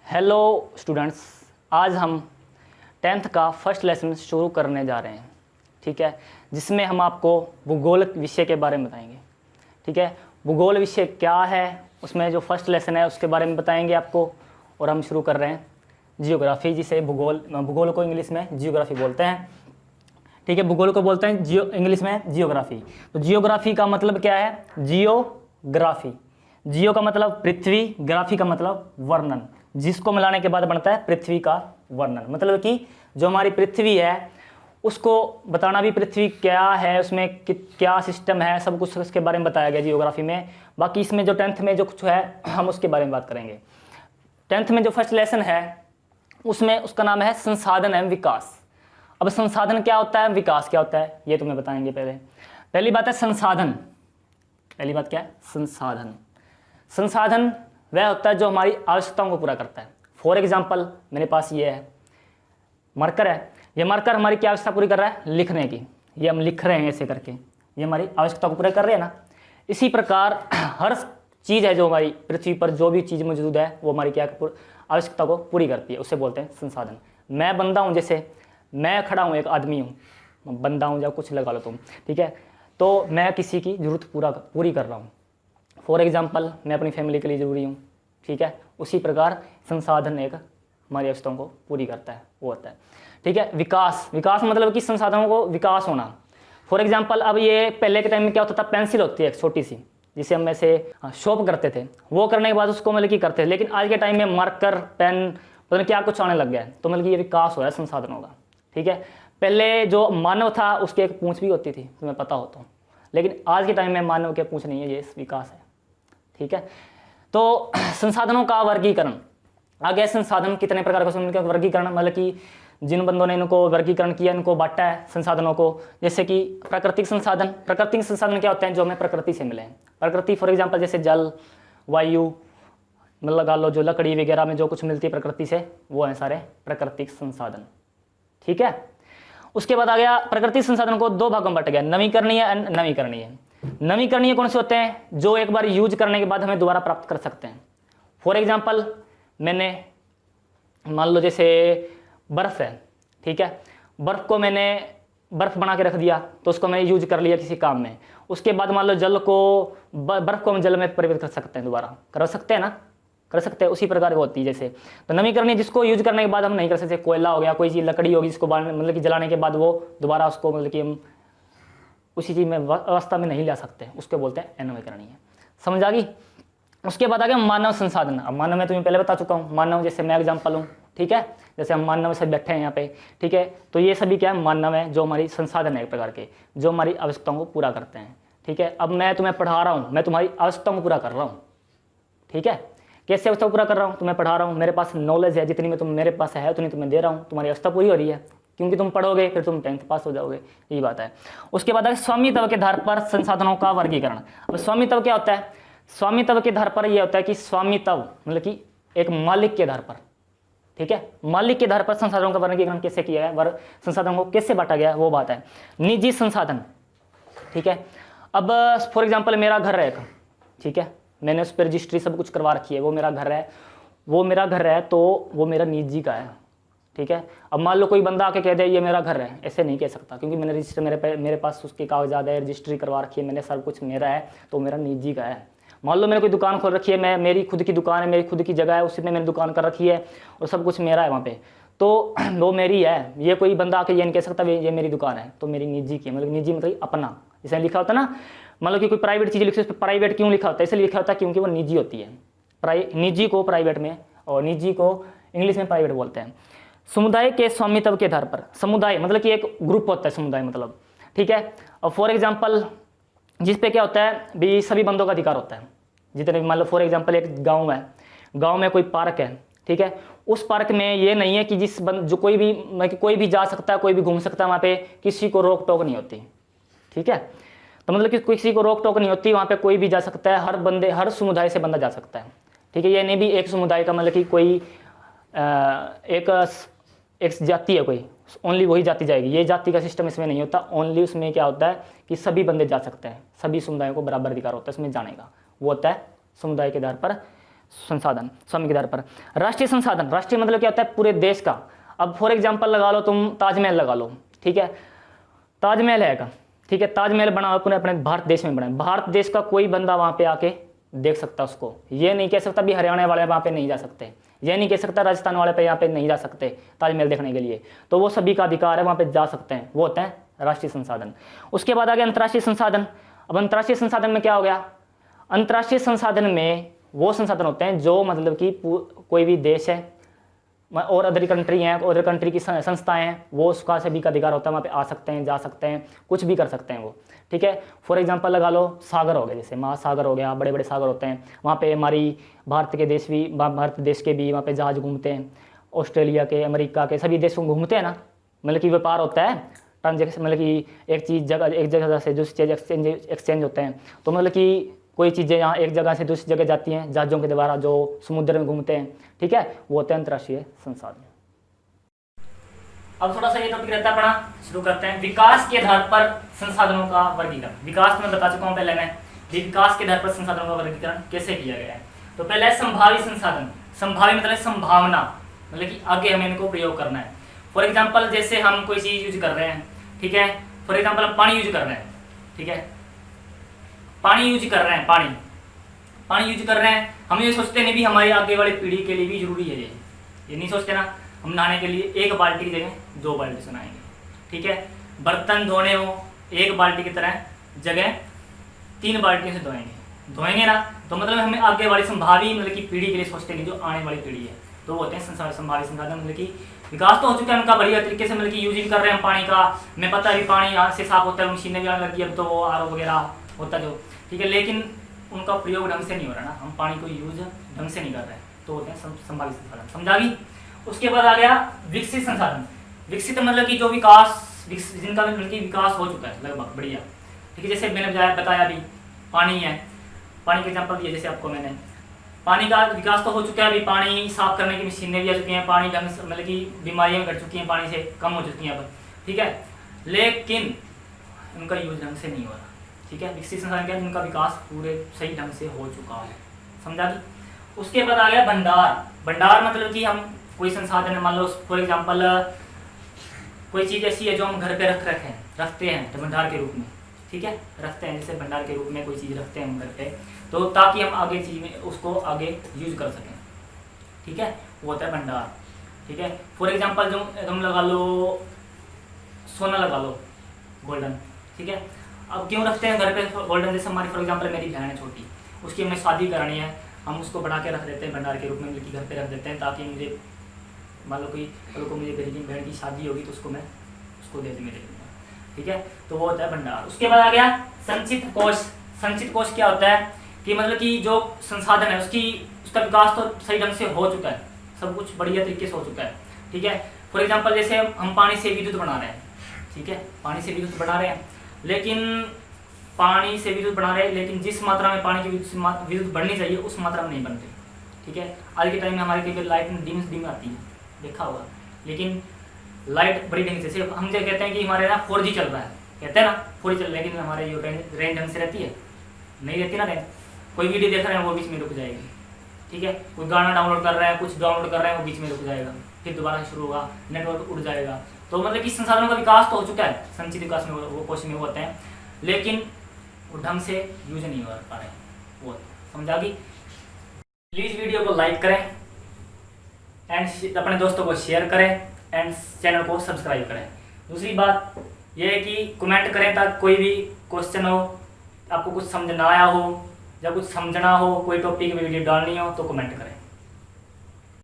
Hello students, आज हम 10th का फर्स्ट लेसन शुरू करने जा रहे हैं। ठीक है, जिसमें हम आपको भूगोल विषय के बारे में बताएंगे। ठीक है, भूगोल विषय क्या है, उसमें जो फर्स्ट लेसन है उसके बारे में बताएंगे आपको। और हम शुरू कर रहे हैं जियोग्राफी, जिसे भूगोल को इंग्लिश में जियोग्राफी बोलते हैं। ठीक है, भूगोल को बोलते हैं इंग्लिश में जियोग्राफी। तो जियोग्राफी का मतलब क्या है? जियोग्राफी, जियो का मतलब पृथ्वी, ग्राफी का मतलब वर्णन, जिसको मिलाने के बाद बनता है पृथ्वी का वर्णन। मतलब कि जो हमारी पृथ्वी है उसको बताना भी, पृथ्वी क्या है, उसमें क्या सिस्टम है, सब कुछ उसके बारे में बताया गया जियोग्राफी में। बाकी इसमें जो 10th में जो कुछ है हम उसके बारे में बात करेंगे। 10th में जो फर्स्ट लेसन है उसमें उसका नाम है संसाधन एवं विकास। अब संसाधन क्या होता है, विकास क्या होता है, ये तुम्हें बताएंगे। पहली बात है संसाधन। पहली बात क्या है? संसाधन। संसाधन वह होता है जो हमारी आवश्यकताओं को पूरा करता है। फॉर एग्जाम्पल, मेरे पास ये है मार्कर है। ये मार्कर हमारी क्या आवश्यकता पूरी कर रहा है? लिखने की। ये हम लिख रहे हैं ऐसे करके, ये हमारी आवश्यकता को पूरा कर रहे हैं ना। इसी प्रकार हर चीज़ है जो हमारी पृथ्वी पर, जो भी चीज़ मौजूद है वो हमारी क्या आवश्यकता को पूरी करती है, उसे बोलते हैं संसाधन। मैं बंदा हूँ, जैसे मैं खड़ा हूँ, एक आदमी हूँ, बंदा हूँ या कुछ लगा लो तुम। ठीक है, तो मैं किसी की ज़रूरत पूरी कर रहा हूँ। फॉर एग्जाम्पल, मैं अपनी फैमिली के लिए ज़रूरी हूँ। ठीक है, उसी प्रकार संसाधन एक हमारी आवश्यकताओं को पूरी करता है, वो होता है। ठीक है, विकास। विकास मतलब कि संसाधनों को विकास होना। फॉर एग्जाम्पल, अब ये पहले के टाइम में क्या होता था, पेंसिल होती है एक छोटी सी, जिसे हम ऐसे शॉर्प करते थे। वो करने के बाद उसको मतलब कि करते थे। लेकिन आज के टाइम में मार्कर, पेन, पता नहीं क्या कुछ आने लग गया है। तो मतलब कि ये विकास हो रहा है संसाधनों का। ठीक है, पहले जो मानव था उसकी एक पूंछ भी होती थी, तुम्हें पता हो तो। लेकिन आज के टाइम में मानव के पूंछ नहीं है, ये विकास है। ठीक है, तो संसाधनों का वर्गीकरण। आगे संसाधन कितने प्रकार का वर्गीकरण, मतलब कि जिन बंदों ने इनको वर्गीकरण किया, इनको बांटा है संसाधनों को। जैसे कि प्राकृतिक संसाधन। प्राकृतिक संसाधन क्या होते हैं? जो हमें प्रकृति से मिले हैं। प्रकृति फॉर एग्जांपल जैसे जल, वायु, मतलब लगा लो जो लकड़ी वगैरह में जो कुछ मिलती है प्रकृति से, वो है सारे प्राकृतिक संसाधन। ठीक है, उसके बाद आ गया प्राकृतिक संसाधन को दो भागों में बांटा गया, नवीकरणीय एंड नवीकरणीय। नवीकरणीय कौन से होते हैं? जो एक बार यूज करने के बाद हमें दोबारा प्राप्त कर सकते हैं। फॉर एग्जांपल, मैंने मान लो जैसे बर्फ है। ठीक है, बर्फ को मैंने बर्फ बना के रख दिया, तो उसको मैंने यूज कर लिया किसी काम में। उसके बाद मान लो जल को, बर्फ को हम जल में परिवर्तित कर सकते हैं, दोबारा कर सकते हैं ना, कर सकते हैं। उसी प्रकार वो होती है जैसे। तो नवीकरणीय जिसको यूज करने के बाद हम नहीं कर सकते, कोयला हो गया, कोई चीज़ लकड़ी होगी जिसको मतलब कि जलाने के बाद वो दोबारा उसको मतलब कि हम उसी चीज़ में अवस्था में नहीं ला सकते, उसके बोलते हैं अनवीकरणीय। समझ आ गई? उसके बाद आ गया मानव संसाधन। अब मानव में तुम्हें पहले बता चुका हूँ, मानव जैसे मैं एग्जाम्पल हूँ। ठीक है, जैसे हम मानव से बैठे हैं यहाँ पे। ठीक है, तो ये सभी क्या है? मानव है, जो हमारी संसाधन है एक प्रकार के, जो हमारी आवश्यकताओं को पूरा करते हैं। ठीक है, अब मैं तुम्हें पढ़ा रहा हूँ, मैं तुम्हारी आवश्यकताओं को पूरा कर रहा हूँ। ठीक है, कैसे आवश्यकता पूरा कर रहा हूँ? तुम्हें पढ़ा रहा हूँ, मेरे पास नॉलेज है, जितनी मैं मेरे पास है उतनी तुम्हें दे रहा हूँ, तुम्हारी आवश्यकता पूरी हो रही है, क्योंकि तुम पढ़ोगे फिर तुम 10th पास हो जाओगे, यही बात है। उसके बाद है स्वामित्व के आधार पर संसाधनों का वर्गीकरण। अब स्वामित्व क्या होता है? स्वामित्व के आधार पर यह होता है कि स्वामित्व मतलब कि एक मालिक के आधार पर। ठीक है, मालिक के आधार पर संसाधनों का वर्गीकरण कैसे किया है, संसाधनों को कैसे बांटा गया है, वो बात है। निजी संसाधन। ठीक है, अब फॉर एग्जाम्पल मेरा घर है एक। ठीक है, मैंने उस पर रजिस्ट्री सब कुछ करवा रखी है, वो मेरा घर है, तो वो मेरा निजी का है। ठीक है, अब मान लो कोई बंदा आके कह दे ये मेरा घर है, ऐसे नहीं कह सकता, क्योंकि मैंने रजिस्टर मेरे पास उसके कागजात है, रजिस्ट्री करवा रखी है मैंने, सब कुछ मेरा है, तो मेरा निजी का है। मान लो मैंने कोई दुकान खोल रखी है, मेरी खुद की दुकान है, मेरी खुद की जगह है, उसी में मैंने दुकान कर रखी है और सब कुछ मेरा है वहाँ पे, तो वो मेरी है। ये कोई बंदा आके ये नहीं कह सकता ये मेरी दुकान है, तो मेरी निजी की है। मतलब निजी मतलब अपना, जैसे लिखा होता है ना, मतलब कि कोई प्राइवेट चीज़ लिखी, उस पर प्राइवेट क्यों लिखा होता है? इसलिए लिखा होता है क्योंकि वो निजी होती है। निजी को प्राइवेट में, और निजी को इंग्लिश में प्राइवेट बोलते हैं। समुदाय के स्वामित्व के आधार पर। समुदाय मतलब कि एक ग्रुप होता है समुदाय मतलब। ठीक है, और फॉर एग्जाम्पल जिस पे क्या होता है भी, सभी बंदों का अधिकार होता है, जितने भी, मान लो फॉर एग्जाम्पल एक गाँव है, गाँव में कोई पार्क है। ठीक है, उस पार्क में ये नहीं है कि जो कोई भी जा सकता है, कोई भी घूम सकता है, वहाँ पे किसी को रोक टोक नहीं होती। ठीक है, तो मतलब कि किसी को रोक टोक नहीं होती, वहाँ पे कोई भी जा सकता है, हर समुदाय से बंदा जा सकता है। ठीक है, ये नहीं भी एक समुदाय का मतलब कि कोई एक जाति है कोई, ओनली वही जाति जाएगी, ये जाति का सिस्टम इसमें नहीं होता। ओनली उसमें क्या होता है कि सभी बंदे जा सकते हैं, सभी समुदायों को बराबर अधिकार होता है इसमें जाने का, वो होता है समुदाय के आधार पर संसाधन समय के आधार पर। राष्ट्रीय संसाधन, राष्ट्रीय मतलब क्या होता है, पूरे देश का। अब फॉर एग्जांपल लगा लो, तुम ताजमहल लगा लो, ठीक है, ताजमहल है, ठीक है, ताजमहल बना हुआ पूरे अपने भारत देश में बना है। भारत देश का कोई बंदा वहाँ पे आके देख सकता है उसको। ये नहीं कह सकता भी हरियाणा वाले वहाँ पे नहीं जा सकते, ये नहीं कह सकता राजस्थान वाले पे यहाँ पे नहीं जा सकते ताजमहल देखने के लिए। तो वो सभी का अधिकार है, वहाँ पे जा सकते हैं, वो होते हैं राष्ट्रीय संसाधन। उसके बाद आ गया अंतर्राष्ट्रीय संसाधन। अब अंतर्राष्ट्रीय संसाधन में क्या हो गया, अंतर्राष्ट्रीय संसाधन में वो संसाधन होते हैं जो मतलब कि कोई भी देश है और अदर कंट्री हैं, अदर कंट्री की संस्थाएं हैं, वो उसका सभी का अधिकार होता है, वहाँ पे आ सकते हैं, जा सकते हैं, कुछ भी कर सकते हैं वो, ठीक है। फॉर एग्जांपल लगा लो सागर हो गए, जैसे महासागर हो गया, बड़े बड़े सागर होते हैं, वहाँ पे हमारी भारत देश के भी वहाँ पे जहाज घूमते हैं, ऑस्ट्रेलिया के, अमेरिका के सभी देशों घूमते हैं ना, मतलब कि व्यापार होता है, ट्रांजेक्शन, मतलब कि एक जगह से दूसरी चीज़ एक्सचेंज होते हैं। तो मतलब कि कोई चीज़ें यहाँ एक जगह से दूसरी जगह जाती हैं जहाज़ों के द्वारा, जो समुद्र में घूमते हैं, ठीक है, वो होते हैं अंतर्राष्ट्रीय संसाधन। अब थोड़ा सा ये टॉपिक रहता है अपना, शुरू करते हैं। विकास के आधार पर संसाधनों का वर्गीकरण। विकास में बता चुका हूँ पहले मैं, विकास के आधार पर संसाधनों का वर्गीकरण कैसे किया गया है। तो पहले है संभावी संसाधन। संभावी मतलब संभावना, मतलब कि आगे हमें इनको प्रयोग करना है। फॉर एग्जाम्पल जैसे हम कोई चीज़ यूज कर रहे हैं, ठीक है, फॉर एग्जाम्पल हम पानी यूज कर रहे हैं, ठीक है, पानी यूज कर रहे हैं, पानी यूज कर रहे हैं, हम ये सोचते नहीं भी हमारी आगे वाली पीढ़ी के लिए भी जरूरी है ये नहीं सोचते ना। हम नहाने के लिए एक बाल्टी की जगह 2 बाल्टी से नहाएंगे, ठीक है। बर्तन धोने हो एक बाल्टी की तरह जगह 3 बाल्टियों से धोएंगे ना। तो मतलब हमें आगे वाली संभावी मतलब कि पीढ़ी के लिए सोचते नहीं, जो आने वाली पीढ़ी है, तो वो होते हैं संभावी संसाधन। मतलब कि विकास तो हो चुका है उनका बढ़िया तरीके से, मतलब कि यूजिंग कर रहे हैं हम पानी का। मैं पता है भी पानी यहाँ से साफ होता है, मशीनें भी आने लगी अब तो, वो आरओ वगैरह होता जो, ठीक है, लेकिन उनका प्रयोग ढंग से नहीं हो रहा ना, हम पानी को यूज ढंग से नहीं कर रहे, तो होते हैं संभावित संसाधन। समझा गई। उसके बाद आ गया विकसित संसाधन। विकसित मतलब कि जो जिनका मतलब कि विकास हो चुका है लगभग बढ़िया, ठीक है। जैसे मैंने बताया अभी पानी है, पानी के एग्जाम्पल दिए जैसे आपको मैंने, पानी का विकास तो हो चुका है, अभी पानी साफ करने की मशीनें भी आ चुकी हैं, पानी ढंग से मतलब कि बीमारियाँ घट चुकी हैं, पानी से कम हो चुकी हैं अब, ठीक है, लेकिन उनका यूज ढंग से नहीं हो रहा, ठीक है। विकसित संसाधन क्या है, उनका विकास पूरे सही ढंग से हो चुका है। समझा कि। उसके बाद आ गया भंडार। भंडार मतलब कि हम कोई संसाधन, मान लो फॉर एग्जाम्पल कोई चीज़ ऐसी है जो हम घर पे रखते हैं तो भंडार के रूप में, ठीक है, रखते हैं, जैसे भंडार के रूप में कोई चीज़ रखते हैं हम घर पे, तो ताकि हम आगे चीज़ में उसको आगे यूज कर सकें, ठीक है, वो होता है भंडार, ठीक है। फॉर एग्जाम्पल जो तुम लगा लो सोना लगा लो, गोल्डन, ठीक है। अब क्यों रखते हैं घर पे गोल्डन, जैसे हमारी फॉर एग्जाम्पल मेरी बहन है छोटी, उसकी हमें शादी करानी है, हम उसको बना के रख देते हैं भंडार के रूप में, मतलब कि घर पे रख देते हैं, ताकि मुझे मान लो को मुझे मेरी बहन की शादी होगी तो उसको मैं उसको दे दूँगा, ठीक है, तो वो होता है भंडार। उसके बाद आ गया संचित कोष। संचित कोष क्या होता है कि मतलब कि जो संसाधन है उसका विकास तो सही ढंग से हो चुका है, सब कुछ बढ़िया तरीके से हो चुका है, ठीक है। फॉर एग्जाम्पल जैसे हम पानी से विद्युत बना रहे हैं, ठीक है, पानी से विद्युत बना रहे हैं, लेकिन जिस मात्रा में पानी की विद्युत बढ़नी चाहिए उस मात्रा में नहीं बन रही, ठीक है। आज के टाइम में हमारे कई लाइट डिम आती है, देखा होगा, लेकिन लाइट बड़ी ढंग से हम जो कहते हैं कि हमारे यहाँ 4G चल रहा है, कहते हैं ना 4G चल रहा है, लेकिन हमारे जो रेंज ढंग से रहती है, नहीं रहती ना रेंज। कोई वीडियो देख रहे हैं वो बीच में रुक जाएगी, ठीक है, कोई गाना डाउनलोड कर रहे हैं, कुछ डाउनलोड कर रहे हैं, वो बीच में रुक जाएगा, फिर दोबारा शुरू होगा, नेटवर्क उड़ जाएगा। तो मतलब कि संसाधनों का विकास तो हो चुका है, संचित विकास में वो कोष में होते हैं, लेकिन वो ढंग से यूज नहीं हो पा रहे, वो समझा कि। प्लीज़ वीडियो को लाइक करें एंड अपने दोस्तों को शेयर करें एंड चैनल को सब्सक्राइब करें। दूसरी बात यह है कि कमेंट करें, ताकि कोई भी क्वेश्चन हो, आपको कुछ समझ ना आया हो या कुछ समझना हो, कोई टॉपिक में वीडियो डालनी हो तो कमेंट करें।